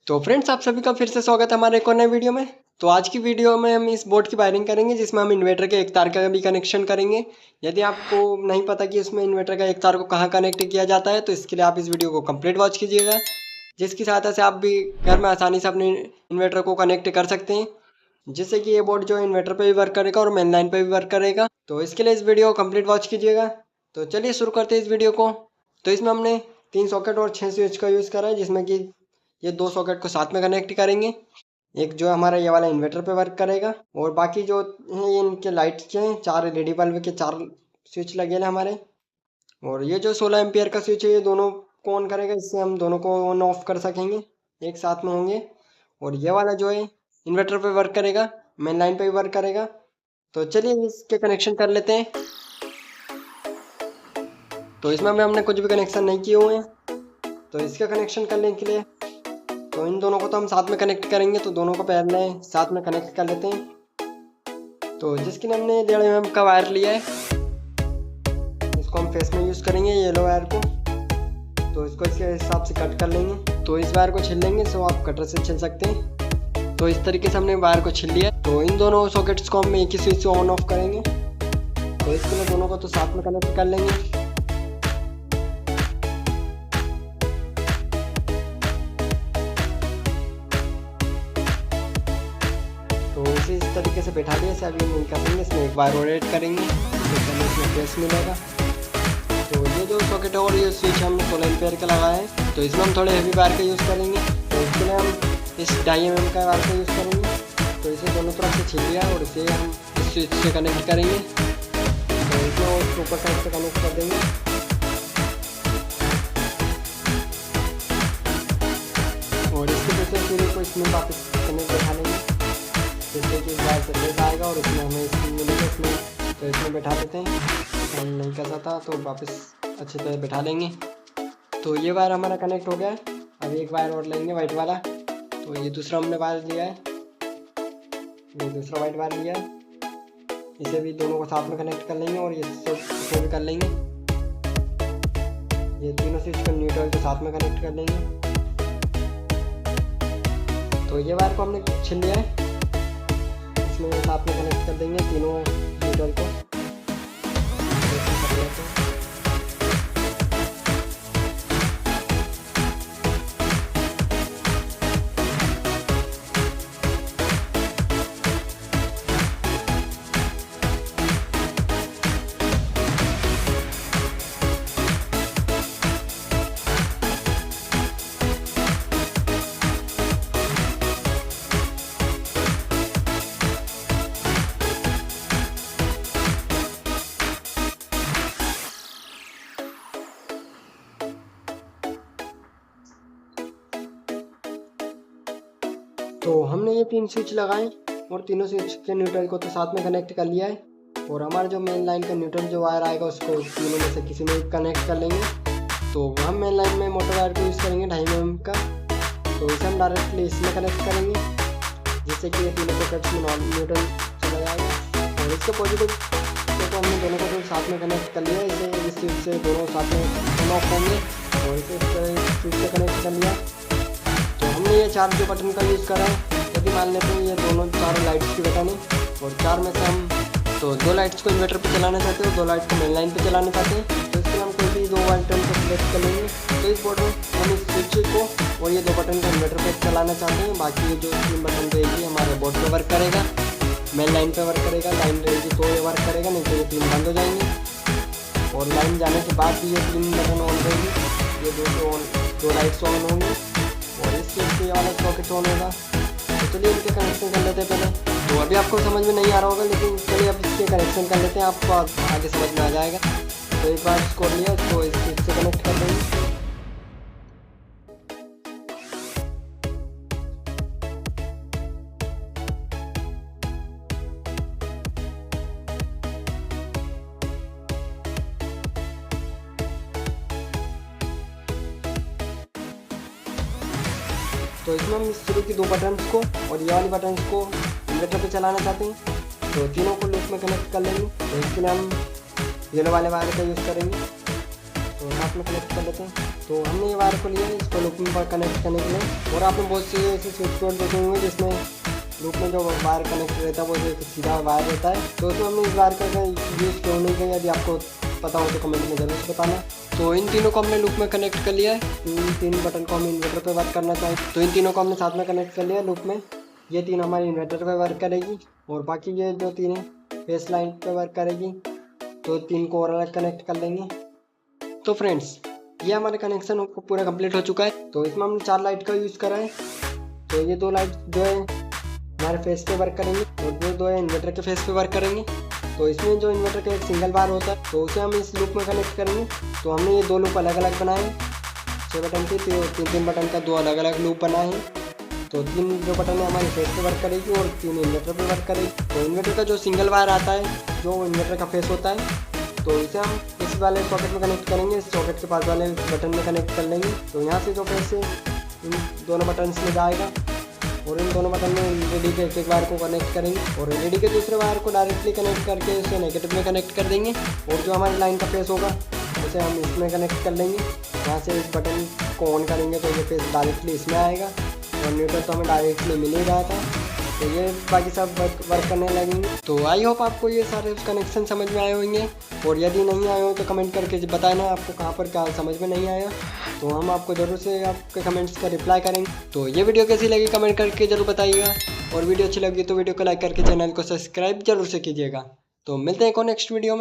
तो फ्रेंड्स आप सभी का फिर से स्वागत है हमारे एक और नए वीडियो में। तो आज की वीडियो में हम इस बोर्ड की वायरिंग करेंगे जिसमें हम इन्वर्टर के एक तार का भी कनेक्शन करेंगे। यदि आपको नहीं पता कि इसमें इन्वर्टर का एक तार को कहाँ कनेक्ट किया जाता है तो इसके लिए आप इस वीडियो को कंप्लीट वॉच कीजिएगा, जिसकी सहायता से आप भी घर में आसानी से अपने इन्वर्टर को कनेक्ट कर सकते हैं, जिससे कि ये बोर्ड जो इन्वर्टर पर भी वर्क करेगा और मेन लाइन पर भी वर्क करेगा। तो इसके लिए इस वीडियो को कम्प्लीट वॉच कीजिएगा। तो चलिए शुरू करते हैं इस वीडियो को। तो इसमें हमने 3 सॉकेट और 6 स्विच का यूज़ करा है, जिसमें कि ये 2 सॉकेट को साथ में कनेक्ट करेंगे। एक जो हमारा ये वाला इन्वर्टर पे वर्क करेगा और बाकी जो हैं ये इनके लाइट्स के हैं, 4 एलईडी बल्ब के 4 स्विच लगे हैं हमारे। और ये जो 16 एम्पियर का स्विच है ये दोनों को ऑन करेगा, इससे हम दोनों को ऑन ऑफ कर सकेंगे, एक साथ में होंगे। और ये वाला जो है इन्वर्टर पे वर्क करेगा, मेन लाइन पे भी वर्क करेगा। तो चलिए इसके कनेक्शन कर लेते हैं। तो इसमें हमने कुछ भी कनेक्शन नहीं किए हुए हैं। तो इसका कनेक्शन करने के लिए तो इन दोनों को तो हम साथ में कनेक्ट करेंगे, तो दोनों को पहले साथ में कनेक्ट कर लेते हैं। तो जिसके लिए हमने 1.5 mm का वायर लिया है, इसको हम फेस में यूज़ करेंगे येलो वायर को। तो इसको इसके हिसाब से कट कर लेंगे। तो इस वायर को छील लेंगे, सो आप कटर से छील सकते हैं। तो इस तरीके से हमने वायर को छील लिया। तो इन दोनों सॉकेट्स को हम एक ही स्विच से ऑन ऑफ करेंगे। तो इसके लिए दोनों को तो साथ में कनेक्ट कर लेंगे। तो इसे इस तरीके से बैठा दिया। अभी हम क्या करेंगे, इसमें एक बार रोटेट करेंगे तो हमें इसमें प्रेस मिलेगा। तो ये जो सॉकेट है और ये स्विच हमने 16 एम्पियर का लगाया है, तो इसमें हम थोड़े हेवी वायर का यूज़ करेंगे। तो इसके लिए हम इस 2.5 mm का वायर का यूज़ करेंगे। तो इसे दोनों तरफ से छील लिया और इसे हम इस स्विच से कनेक्ट करेंगे। तो इसमें ऊपर साइड से कनेक्ट कर देंगे। और इसके दूसरे सिरे को इसमें वापस कनेक्ट बैठा लेंगे, जैसे कि वायर से लेट आएगा और इसमें हमें इसमें मिलेगा इसमें। तो इसमें बैठा देते हैं, हम नहीं कर सकता तो वापस अच्छी तरह बैठा लेंगे। तो ये वायर हमारा कनेक्ट हो गया है। अब एक वायर और लेंगे वाइट वाला। तो ये दूसरा हमने वायर लिया है, ये दूसरा वाइट वायर लिया है। इसे भी दोनों को साथ में कनेक्ट कर लेंगे और ये इसे भी कर लेंगे। ये तीनों स्विच को न्यूट्रल के साथ में कनेक्ट कर लेंगे। तो ये वायर को हमने छील लिया है, इसमें साथ में कनेक्ट कर देंगे तीनों न्यूट्रल को। तो हमने ये 3 स्विच लगाए और तीनों स्विच के न्यूट्रल को तो साथ में कनेक्ट कर लिया है। और हमारा जो मेन लाइन का न्यूट्रल जो वायर आएगा उसको तीनों में से किसी में कनेक्ट कर लेंगे। तो हम मेन लाइन में मोटर वायर को यूज़ करेंगे 2.5 mm का। तो इसे हम डायरेक्टली इसमें कनेक्ट करेंगे, जिससे कि ये तीनों सॉकेट्स में न्यूट्रल चला जाएगा। और इसके पॉजिटिव तो हमने दोनों को तो साथ में कनेक्ट कर लिया। इसे इस स्विच से दोनों साथ में ऑफ होंगे और इसे स्विच से कनेक्ट कर लिया। तो हमने ये 4 जो बटन का यूज़ करा है, यदि मान लेते हैं ये दोनों 4 लाइट्स की बटन है और 4 में से हम तो 2 लाइट्स को इन्वर्टर पे चलाना चाहते हैं और 2 लाइट को मेन लाइन पे चलाना चाहते हैं। तो इसके लिए हम कोई भी 2 बटन को सिलेक्ट कर लेंगे। तो इस बोर्ड में हम इस स्विच को और ये 2 बटन को इन्वर्टर पे चलाना चाहते हैं। बाकी ये जो 3 बटन रहेगी हमारे बोर्ड पे वर्क करेगा, मेन लाइन पे वर्क करेगा। लाइन रहेगी तो ये वर्क करेगा, नहीं तो ये 3 बंद हो जाएंगे। और लाइन जाने के बाद भी ये 3 बटन ऑन रहेगी, ये 2 लाइट्स ऑन होंगी और इस स्विच से ये वाला सॉकेट ऑन होगा। तो चलिए इनके कनेक्शन कर लेते हैं पहले। तो अभी आपको समझ में नहीं आ रहा होगा, लेकिन चलिए अब इसके कनेक्शन कर लेते हैं, आपको आगे समझ में आ जाएगा। तो एक बार इसको लिया तो इस स्विच से कनेक्ट कर देंगे। तो इसमें हम शुरू की 2 बटन्स को और ये वाली बटन्स को इन्वर्टर पे चलाना चाहते हैं। तो तीनों को लूप में कनेक्ट कर लेंगे। तो इसके लिए हम येलो वाले वायर का यूज़ करेंगे। तो साथ में कनेक्ट कर लेते हैं। तो हमने ये वायर को लिया है इसको लूप में कनेक्ट करने के लिए। और आपने बहुत से ऐसे स्विच बोर्ड देखे होंगे जिसमें लूप में जो वायर कनेक्ट रहता है वो एक सीधा वायर रहता है। तो उसमें हमने इस वायर का यूज़ क्यों नहीं किया, यदि आपको पता हो तो कमेंट में जरूर बताना। तो इन तीनों को हमने लूप में कनेक्ट कर लिया है। इन तीन बटन को हम इन्वर्टर पे वर्क करना चाहिए, तो इन तीनों को हमने साथ में कनेक्ट कर लिया लूप में। ये तीन हमारी इन्वर्टर पे वर्क करेगी और बाकी ये जो तीन है बेस लाइन पे वर्क करेगी। तो तीन को और अलग कनेक्ट कर लेंगे। तो फ्रेंड्स ये हमारे कनेक्शन पूरा कंप्लीट हो चुका है। तो इसमें हमने 4 लाइट का यूज़ करा है। तो ये 2 लाइट जो है हमारे फेस पे वर्क करेंगे और वो 2 है इन्वर्टर के फेस पे वर्क करेंगे। तो इसमें जो इन्वर्टर का एक सिंगल वायर होता है तो उसे हम इस लूप में कनेक्ट करेंगे। तो हमने ये 2 लूप अलग अलग बनाए हैं 6 बटन के, 3 बटन का 2 अलग अलग लूप बनाए हैं। तो 3 जो बटन है हमारे फेस पे वर्क करेगी और 3 इन्वर्टर पे वर्क करेगी। तो इन्वर्टर का जो सिंगल वायर आता है जो इन्वर्टर का फेस होता है तो इसे हम इस वाले सॉकेट में कनेक्ट करेंगे, इस सॉकेट के पास वाले बटन में कनेक्ट कर लेंगे। तो यहाँ से जो फेस है इन दोनों बटन में जाएगा और इन दोनों बटन में एलईडी के एक वायर को कनेक्ट करेंगे और एलईडी के दूसरे वायर को डायरेक्टली कनेक्ट करके इसे नेगेटिव में कनेक्ट कर देंगे। और जो हमारी लाइन का फेस होगा उसे हम इसमें कनेक्ट कर लेंगे। यहाँ से इस बटन को ऑन करेंगे तो ये फेस डायरेक्टली इसमें आएगा और न्यूट्रल तो हमें डायरेक्टली मिल ही रहा था। तो ये बाकी सब वर्क करने लगेंगे। तो आई होप आपको ये सारे कनेक्शन समझ में आए होंगे और यदि नहीं आए हो तो कमेंट करके बताना आपको कहाँ पर क्या समझ में नहीं आया। तो हम आपको ज़रूर से आपके कमेंट्स का रिप्लाई करेंगे। तो ये वीडियो कैसी लगी कमेंट करके ज़रूर बताइएगा और वीडियो अच्छी लगी तो वीडियो को लाइक करके चैनल को सब्सक्राइब जरूर से कीजिएगा। तो मिलते हैं नेक्स्ट वीडियो में।